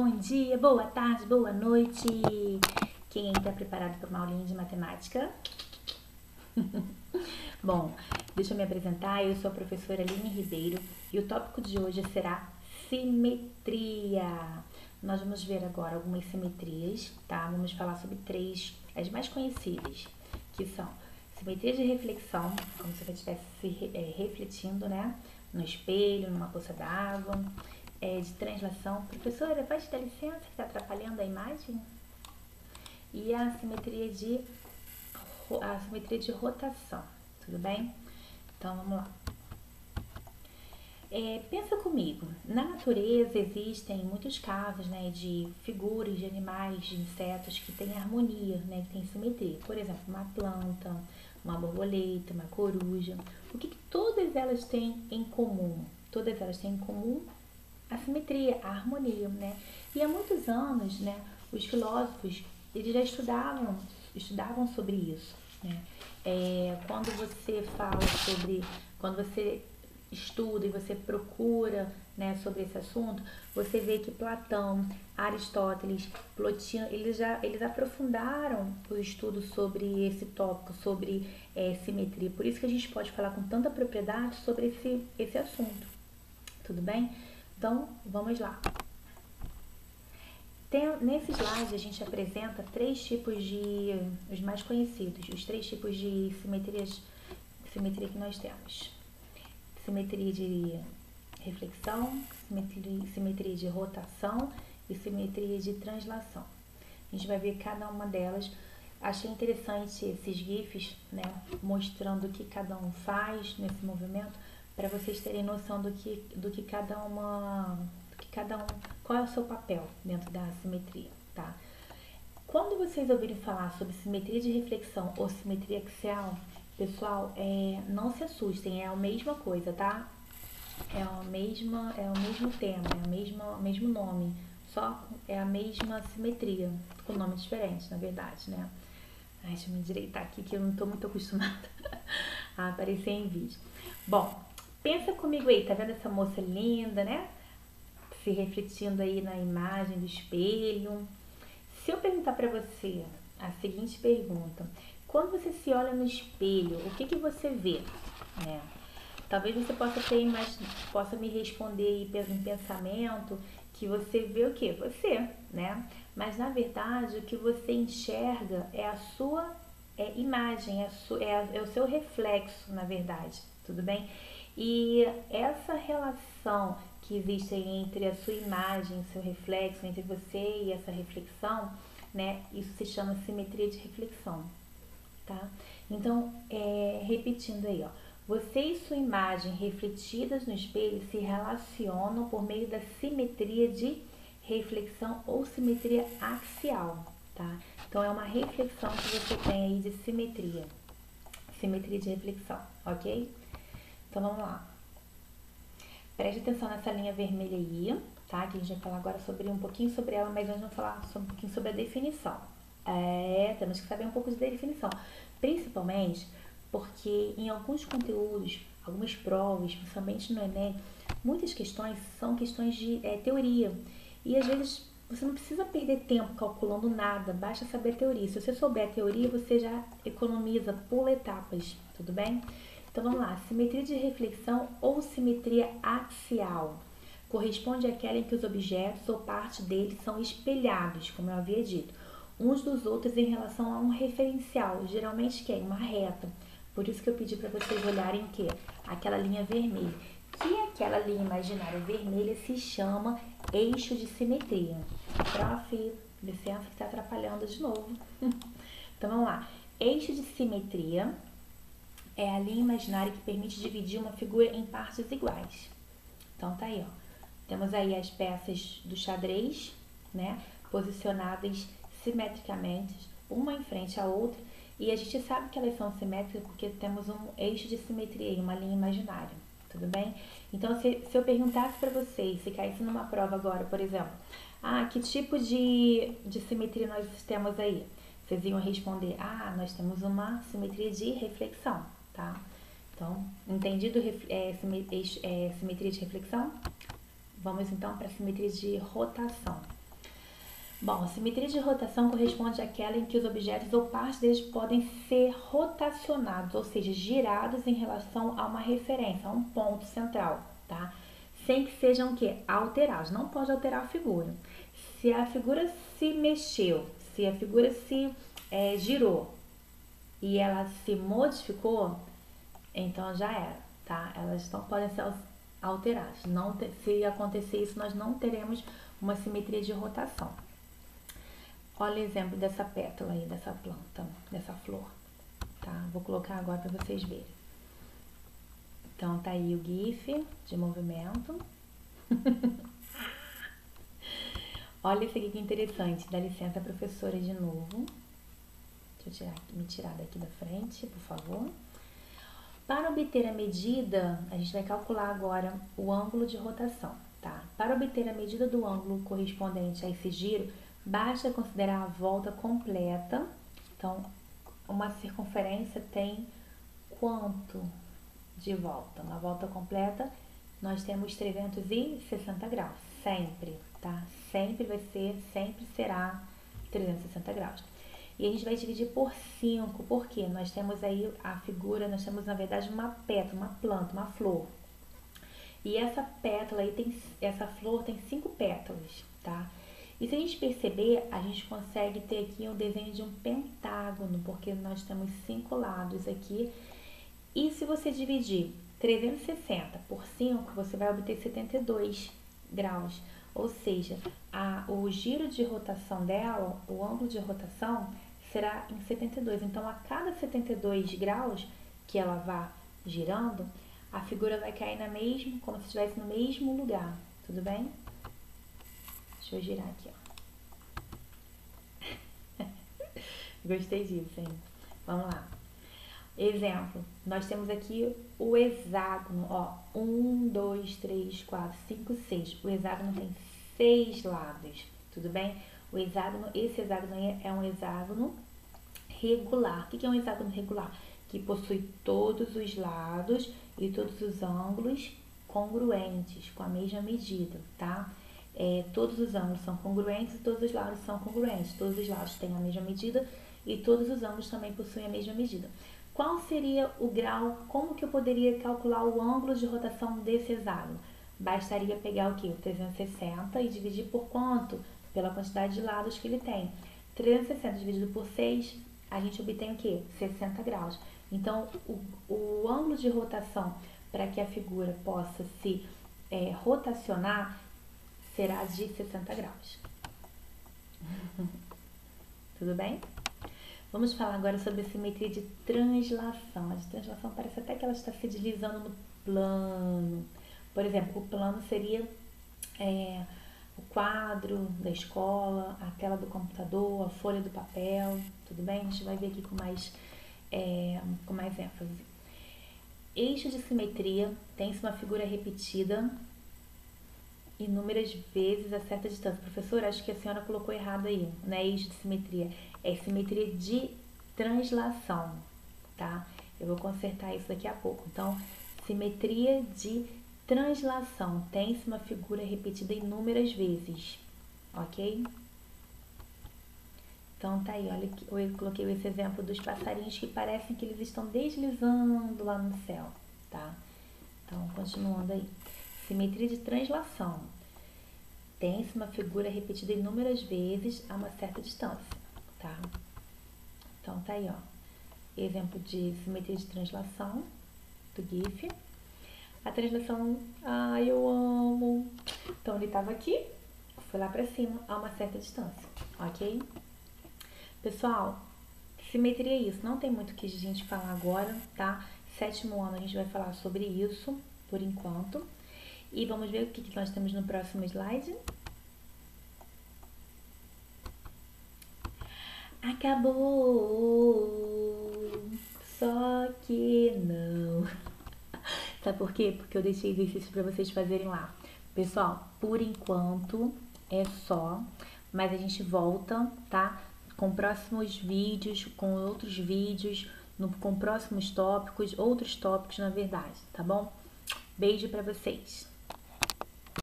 bom dia, boa tarde, boa noite. Quem aí está preparado para uma aulinha de matemática? Bom, deixa eu me apresentar, eu sou a professora Aline Ribeiro e o tópico de hoje será simetria. Nós vamos ver agora algumas simetrias, tá? Vamos falar sobre três, as mais conhecidas, que são simetria de reflexão, como se você estivesse refletindo, né? No espelho, numa poça d'água. De translação. Professora, pode dar licença que está atrapalhando a imagem? E a simetria de rotação, tudo bem? Então, vamos lá. Pensa comigo, na natureza existem muitos casos, né, de figuras de animais, de insetos que têm harmonia, né, que têm simetria. Por exemplo, uma planta, uma borboleta, uma coruja. O que todas elas têm em comum? Todas elas têm em comum a simetria, a harmonia, né? E há muitos anos, né, os filósofos, eles já estudavam sobre isso, né? Quando você fala sobre, quando você estuda e você procura, né, sobre esse assunto, você vê que Platão, Aristóteles, Plotino, eles aprofundaram o estudo sobre esse tópico, sobre simetria. Por isso que a gente pode falar com tanta propriedade sobre esse assunto, tudo bem? Então, vamos lá. Nesse slide, a gente apresenta os mais conhecidos, os três tipos de simetria que nós temos. Simetria de reflexão, simetria de rotação e simetria de translação. A gente vai ver cada uma delas. Achei interessante esses GIFs, né, mostrando o que cada um faz nesse movimento, para vocês terem noção do que cada um, qual é o seu papel dentro da simetria, tá? Quando vocês ouvirem falar sobre simetria de reflexão ou simetria axial, pessoal, não se assustem, é a mesma coisa, tá? É o mesmo tema, o mesmo nome, só é a mesma simetria, com nomes diferentes, na verdade, né? Ai, deixa eu me endireitar aqui que eu não tô muito acostumada a aparecer em vídeo. Bom, pensa comigo aí, tá vendo essa moça linda, né? Se refletindo aí na imagem do espelho. Se eu perguntar pra você a seguinte pergunta: quando você se olha no espelho, o que você vê? Talvez você possa me responder aí em pensamento que você vê o quê? Você, né? Mas na verdade o que você enxerga é a sua imagem, é o seu reflexo, na verdade, tudo bem? E essa relação que existe entre a sua imagem, seu reflexo, entre você e essa reflexão, né? Isso se chama simetria de reflexão, tá? Então, repetindo aí, ó. Você e sua imagem refletidas no espelho se relacionam por meio da simetria de reflexão ou simetria axial, tá? Então, é uma reflexão que você tem aí de simetria de reflexão, ok? Então, vamos lá. Preste atenção nessa linha vermelha aí, tá? Que a gente vai falar agora um pouquinho sobre ela, mas nós vamos falar um pouquinho sobre a definição. Temos que saber um pouco de definição, principalmente porque em alguns conteúdos, algumas provas, principalmente no Enem, muitas questões são questões de teoria. E às vezes você não precisa perder tempo calculando nada, basta saber a teoria. Se você souber a teoria, você já economiza, pula etapas, tudo bem? Então vamos lá, simetria de reflexão ou simetria axial corresponde àquela em que os objetos ou parte deles são espelhados, como eu havia dito, uns dos outros em relação a um referencial, geralmente que é uma reta. Por isso que eu pedi para vocês olharem que aquela linha vermelha, que aquela linha imaginária vermelha se chama eixo de simetria. Prof, licença que está atrapalhando de novo. Então vamos lá, eixo de simetria é a linha imaginária que permite dividir uma figura em partes iguais. Então tá aí, ó. Temos aí as peças do xadrez, né, posicionadas simetricamente, uma em frente à outra, e a gente sabe que elas são simétricas porque temos um eixo de simetria aí, uma linha imaginária, tudo bem? Então, se eu perguntasse para vocês, se caísse numa prova agora, por exemplo, que tipo de simetria nós temos aí? Vocês iam responder, nós temos uma simetria de reflexão, tá? Então, entendido simetria de reflexão? Vamos então para a simetria de rotação. Bom, a simetria de rotação corresponde àquela em que os objetos ou partes deles podem ser rotacionados, ou seja, girados em relação a uma referência, a um ponto central, tá? Sem que sejam o quê? Alterados. Não pode alterar a figura. Se a figura se mexeu, se a figura se girou e ela se modificou, então já era, tá? Elas não podem ser alteradas. Não se acontecer isso, nós não teremos uma simetria de rotação. Olha o exemplo dessa pétala aí, dessa planta, dessa flor, tá? Vou colocar agora para vocês verem. Então, tá aí o GIF de movimento. Olha esse aqui que interessante. Dá licença, professora, de novo. Deixa eu me tirar daqui da frente, por favor. Para obter a medida, a gente vai calcular agora o ângulo de rotação, tá? Para obter a medida do ângulo correspondente a esse giro, basta considerar a volta completa. Então, uma circunferência tem quanto de volta? Uma volta completa, nós temos 360 graus, sempre, tá? Sempre será 360 graus. E a gente vai dividir por 5, porque nós temos aí a figura, nós temos na verdade uma pétala, uma planta, uma flor. E essa pétala aí essa flor tem 5 pétalas, tá? E se a gente perceber, a gente consegue ter aqui um desenho de um pentágono, porque nós temos 5 lados aqui. E se você dividir 360 por 5, você vai obter 72 graus. Ou seja, o giro de rotação dela, o ângulo de rotação, será em 72. Então, a cada 72 graus que ela vá girando, a figura vai cair como se estivesse no mesmo lugar. Tudo bem? Deixa eu girar aqui, ó. Gostei disso, hein? Vamos lá. Exemplo, nós temos aqui o hexágono, ó. 1, 2, 3, 4, 5, 6. O hexágono tem 6 lados, tudo bem? Esse hexágono aí é um hexágono regular. O que é um hexágono regular? Que possui todos os lados e todos os ângulos congruentes, com a mesma medida, tá? Todos os ângulos são congruentes e todos os lados são congruentes. Todos os lados têm a mesma medida e todos os ângulos também possuem a mesma medida. Qual seria o grau? Como que eu poderia calcular o ângulo de rotação desse hexágono? Bastaria pegar o que? O 360 e dividir por quanto? Pela quantidade de lados que ele tem. 360 dividido por 6, a gente obtém o que? 60 graus. Então, o ângulo de rotação para que a figura possa se rotacionar será de 60 graus. Tudo bem? Vamos falar agora sobre a simetria de translação. A de translação parece até que ela está se deslizando no plano. Por exemplo, o plano seria o quadro da escola, a tela do computador, a folha do papel, tudo bem? A gente vai ver aqui com mais ênfase. Eixo de simetria tem-se uma figura repetida inúmeras vezes a certa distância. Professora, acho que a senhora colocou errado aí, não é eixo de simetria, é simetria de translação, tá? Eu vou consertar isso daqui a pouco. Então, simetria de translação, tem-se uma figura repetida inúmeras vezes, ok? Então, tá aí, olha, eu coloquei esse exemplo dos passarinhos que parecem que eles estão deslizando lá no céu, tá? Então, continuando aí. Simetria de translação. Tem-se uma figura repetida inúmeras vezes a uma certa distância, tá? Então, tá aí, ó. Exemplo de simetria de translação do GIF. A translação, eu amo. Então, ele estava aqui, foi lá pra cima a uma certa distância, ok? Pessoal, simetria é isso. Não tem muito o que a gente falar agora, tá? 7º ano a gente vai falar sobre isso, por enquanto. E vamos ver o que nós temos no próximo slide. Acabou! Só que não. Sabe por quê? Porque eu deixei exercício para vocês fazerem lá. Pessoal, por enquanto é só, mas a gente volta, tá? Com próximos vídeos, com outros vídeos, com próximos tópicos, outros tópicos na verdade, tá bom? Beijo para vocês!